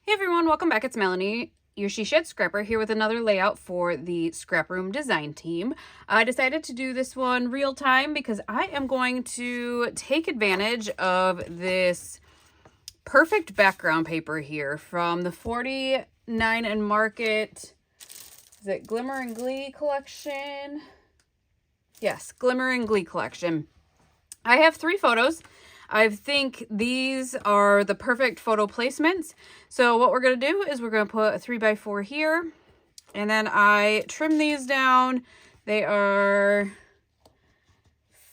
Hey everyone, welcome back. It's Melanie, your SheShed scrapper, here with another layout for the ScrapRoom design team. I decided to do this one real time because I am going to take advantage of this perfect background paper here from the 49 and Market. Is it Glimmer and Glee collection? Yes, Glimmer and Glee collection. I have 3 photos. I think these are the perfect photo placements. So what we're going to do is we're going to put a 3x4 here. And then I trim these down. They are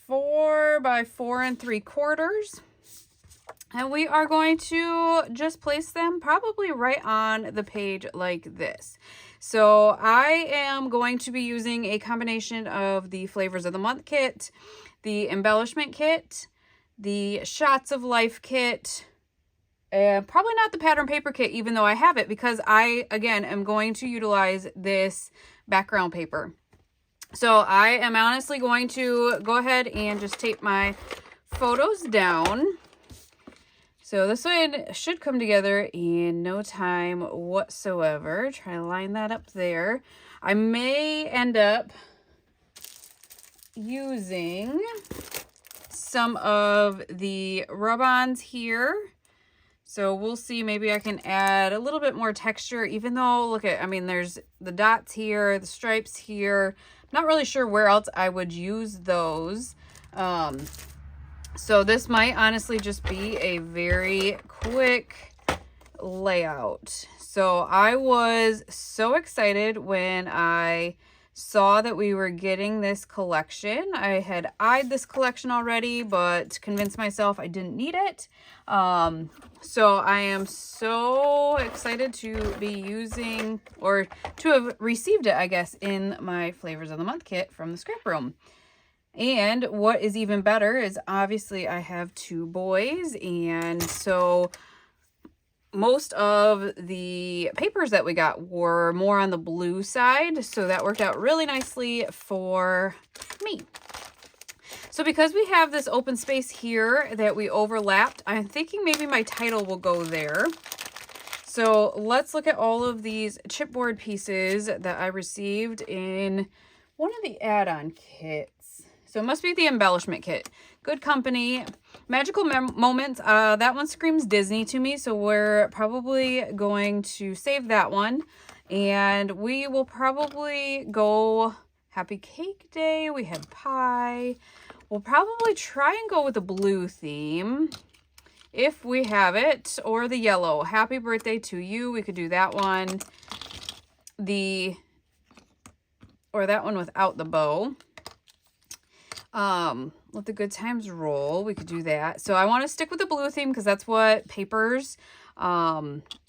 4x4 3/4. And we are going to just place them probably right on the page like this. So I am going to be using a combination of the Flavors of the Month kit, the Embellishment kit, the Shots of Life kit, and probably not the pattern paper kit, even though I have it, because I, again, am going to utilize this background paper. So I am honestly going to go ahead and just tape my photos down. So this one should come together in no time whatsoever. Try to line that up there. I may end up using some of the rub-ons here. So we'll see, maybe I can add a little bit more texture, even though, look at, I mean, there's the dots here, the stripes here. I'm not really sure where else I would use those. So this might honestly just be a very quick layout. So I was so excited when I saw that we were getting this collection. I had eyed this collection already, but convinced myself I didn't need it. So I am so excited to be using, or to have received it, I guess, in my Flavors of the Month kit from the ScrapRoom. And what is even better is obviously I have 2 boys, and so most of the papers that we got were more on the blue side, so that worked out really nicely for me. So because we have this open space here that we overlapped, I'm thinking maybe my title will go there. So let's look at all of these chipboard pieces that I received in one of the add-on kits. So it must be the embellishment kit. Good Company. Magical Moments. That one screams Disney to me, so we're probably going to save that one. And we will probably go Happy Cake Day. We had pie. We'll probably try and go with the blue theme if we have it, or the yellow. Happy Birthday to You. We could do that one. Or that one without the bow. Let the Good Times Roll. We could do that. So I want to stick with the blue theme because that's what papers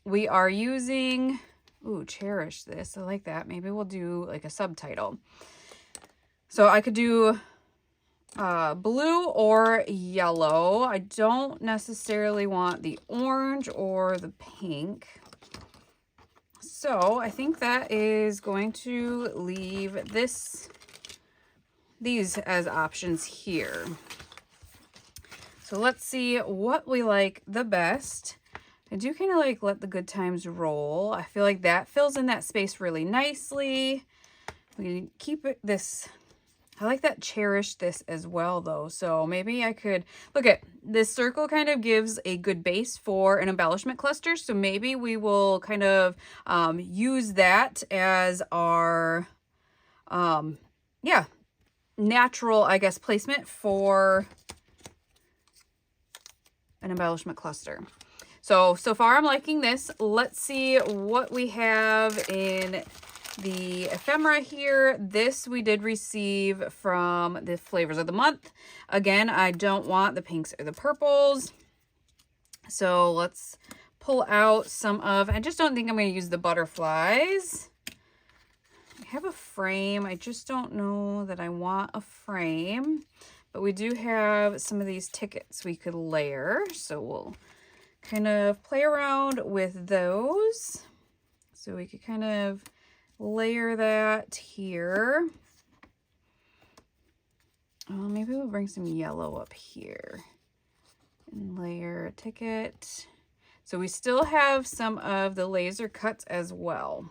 we are using. Ooh, Cherish This. I like that. Maybe we'll do like a subtitle. So I could do blue or yellow. I don't necessarily want the orange or the pink. So I think that is going to leave these as options here. So let's see what we like the best. I do kind of like Let the Good Times Roll. I feel like that fills in that space really nicely. We can keep it this. I like that Cherish This as well though. So maybe I could look at this circle, kind of gives a good base for an embellishment cluster. So maybe we will kind of use that as our natural, I guess, placement for an embellishment cluster. So far I'm liking this. Let's see what we have in the ephemera here. This we did receive from the Flavors of the Month. Again, I don't want the pinks or the purples. So let's pull out some of, I just don't think I'm going to use the butterflies. I have a frame. I just don't know that I want a frame, but we do have some of these tickets we could layer. So we'll kind of play around with those. So we could kind of layer that here. Maybe we'll bring some yellow up here and layer a ticket. So we still have some of the laser cuts as well.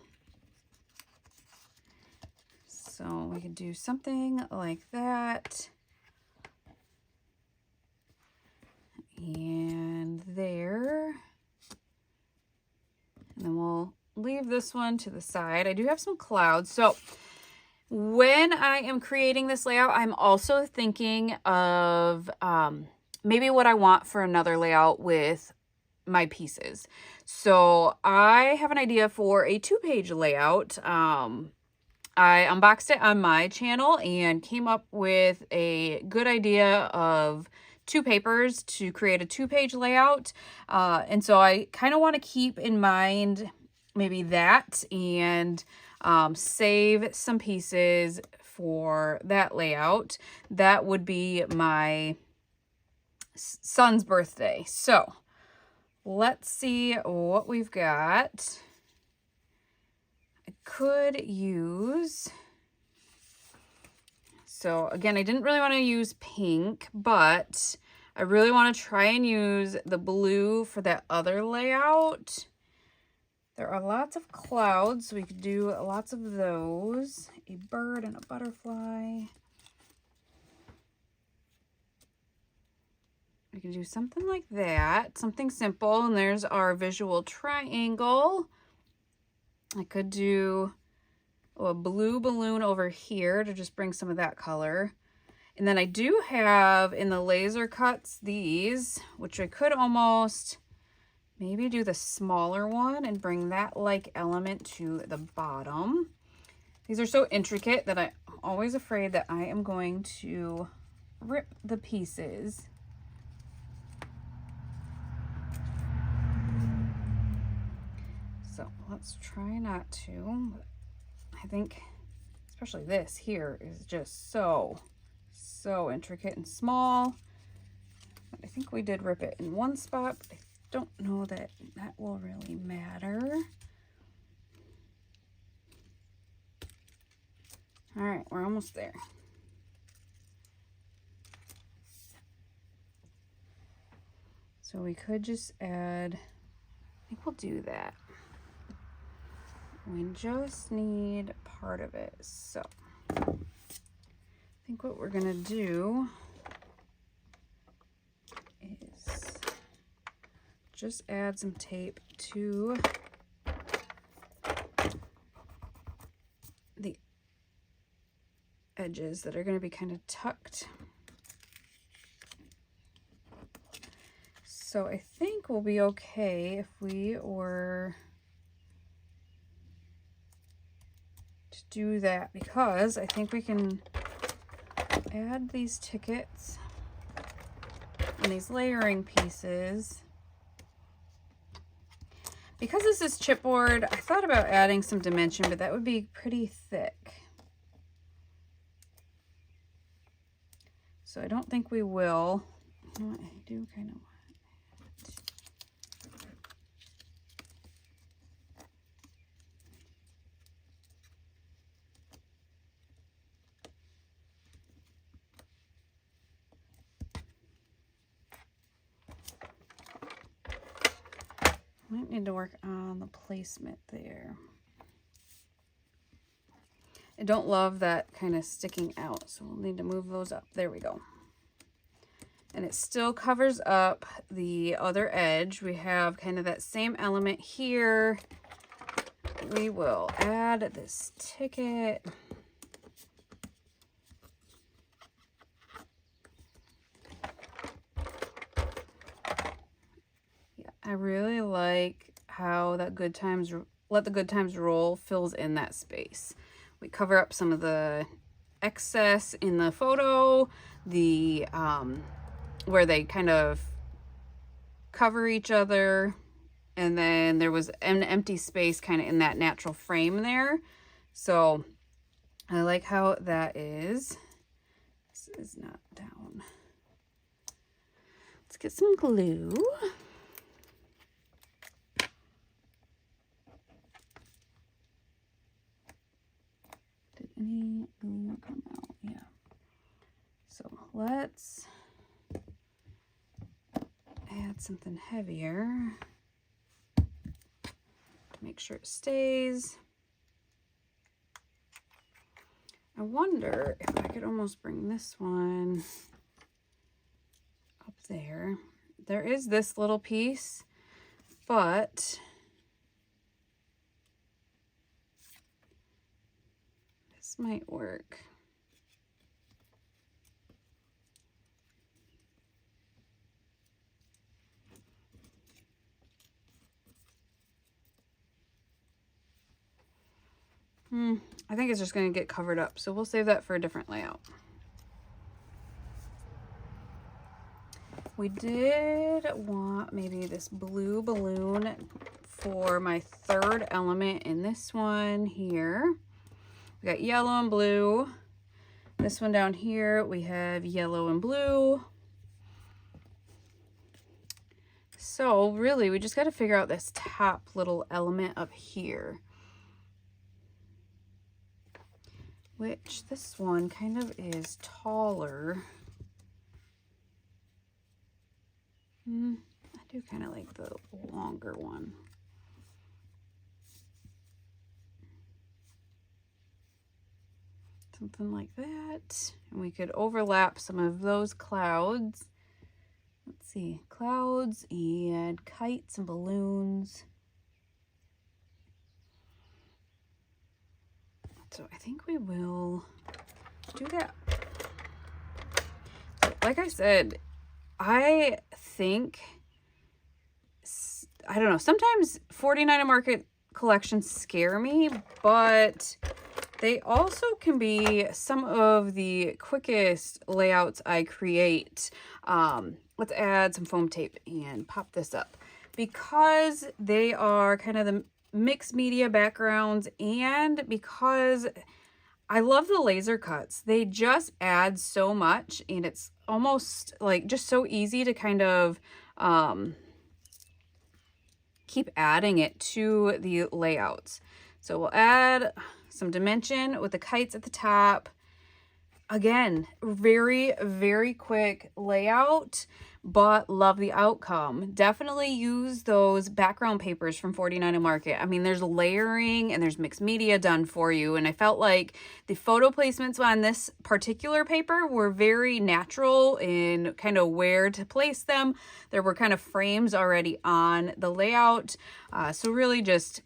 So we can do something like that. And there. And then we'll leave this one to the side. I do have some clouds. So when I am creating this layout, I'm also thinking of maybe what I want for another layout with my pieces. So I have an idea for a 2-page layout. I unboxed it on my channel and came up with a good idea of 2 papers to create a 2-page layout. And so I kind of want to keep in mind maybe that and save some pieces for that layout. That would be my son's birthday. So let's see what we've got. I could use, so again, I didn't really want to use pink, but I really want to try and use the blue for that other layout. There are lots of clouds, so we could do lots of those. A bird and a butterfly. We can do something like that, something simple, and there's our visual triangle. I could do a blue balloon over here to just bring some of that color. And then I do have in the laser cuts these, which I could almost maybe do the smaller one and bring that like element to the bottom. These are so intricate that I'm always afraid that I am going to rip the pieces. So let's try not to. I think especially this here is just so intricate and small. I think we did rip it in one spot, but I don't know that that will really matter. All right, we're almost there. So we could just add, I think we'll do that. We just need part of it. So I think what we're gonna do is just add some tape to the edges that are gonna be kind of tucked. So I think we'll be okay if we were to do that, because I think we can add these tickets and these layering pieces. Because this is chipboard, I thought about adding some dimension, but that would be pretty thick. So I don't think we will. You know what, I do kind of want it. Might need to work on the placement there. I don't love that kind of sticking out, so we'll need to move those up. There we go. And it still covers up the other edge. We have kind of that same element here. We will add this ticket. Yeah, I really like how that Good Times, Let the Good Times Roll fills in that space. We cover up some of the excess in the photo, the where they kind of cover each other, and then there was an empty space kind of in that natural frame there. So I like how that is. This is not down. Let's get some glue. Did any glue come out? Yeah. So let's add something heavier. make sure it stays. I wonder if I could almost bring this one up there. There is this little piece, but this might work. I think it's just going to get covered up, so we'll save that for a different layout. We did want maybe this blue balloon for my third element in this one here. We got yellow and blue. This one down here, we have yellow and blue. So really, we just got to figure out this top little element up here. Which this one kind of is taller. I do kind of like the longer one. Something like that. And we could overlap some of those clouds. Let's see, clouds and kites and balloons. So I think we will do that. So like I said, I think, I don't know, sometimes 49 Market collections scare me, but they also can be some of the quickest layouts I create. Let's add some foam tape and pop this up. Because they are kind of the mixed media backgrounds, and because I love the laser cuts, they just add so much, and it's almost like just so easy to kind of keep adding it to the layouts. So we'll add some dimension with the kites at the top. Again, very, very quick layout, but love the outcome. Definitely use those background papers from 49 Market. I mean, there's layering and there's mixed media done for you. And I felt like the photo placements on this particular paper were very natural in kind of where to place them. There were kind of frames already on the layout. So really just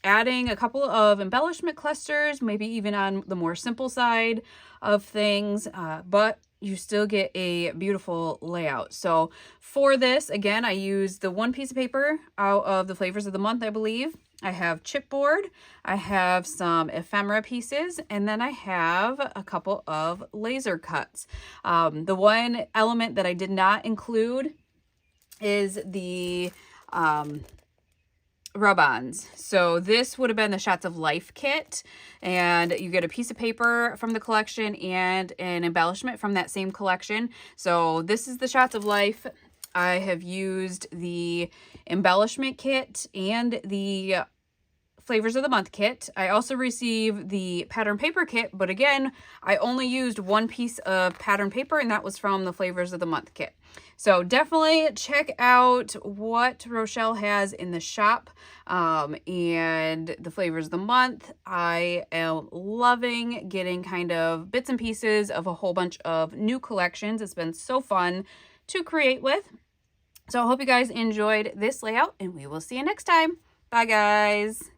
adding a couple of embellishment clusters, maybe even on the more simple side of things, but you still get a beautiful layout. So for this, again, I used the one piece of paper out of the Flavors of the Month, I believe. I have chipboard, I have some ephemera pieces, and then I have a couple of laser cuts. The one element that I did not include is the rub-ons. So this would have been the Shots of Life kit, and you get a piece of paper from the collection and an embellishment from that same collection. So this is the Shots of Life. I have used the embellishment kit and the Flavors of the Month kit. I also received the pattern paper kit, but again, I only used one piece of pattern paper, and that was from the Flavors of the Month kit. So definitely check out what Rochelle has in the shop and the Flavors of the Month. I am loving getting kind of bits and pieces of a whole bunch of new collections. It's been so fun to create with. So I hope you guys enjoyed this layout, and we will see you next time. Bye, guys.